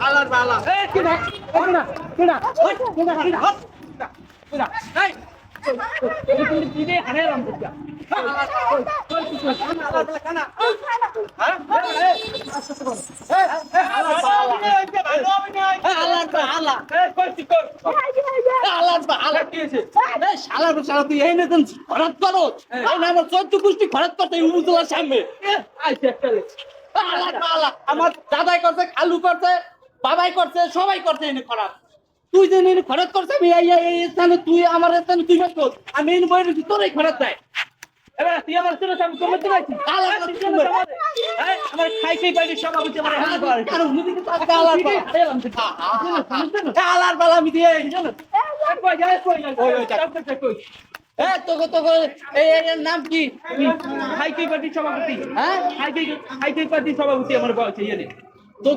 আলার বালা এই কিনা কিনা কিনা কিনা কিনা কিনা এই তুমি দিনে হারে রাম বুঝা আমার দাদাই করছে, খালু করছে, বাবাই করছে, সবাই করছে এনে খরাপ। তুই যে এনে খরচ করছে, আমি এই স্থানে তুই আমার স্থানে তুই মাত্র আমি এনে বই রেখেছি, তোরই খরচ দেয়। এবার তুই আমার ছেলে আমি কমে দিলাইছি আমার খাইতেই পারি সভাপতি আমার আলার বালা আমি দিয়ে তোকে তোকে এর নাম কি? খাইতেই পারি সভাপতি হ্যাঁ খাইতেই পারি সভাপতি আমার বয়সে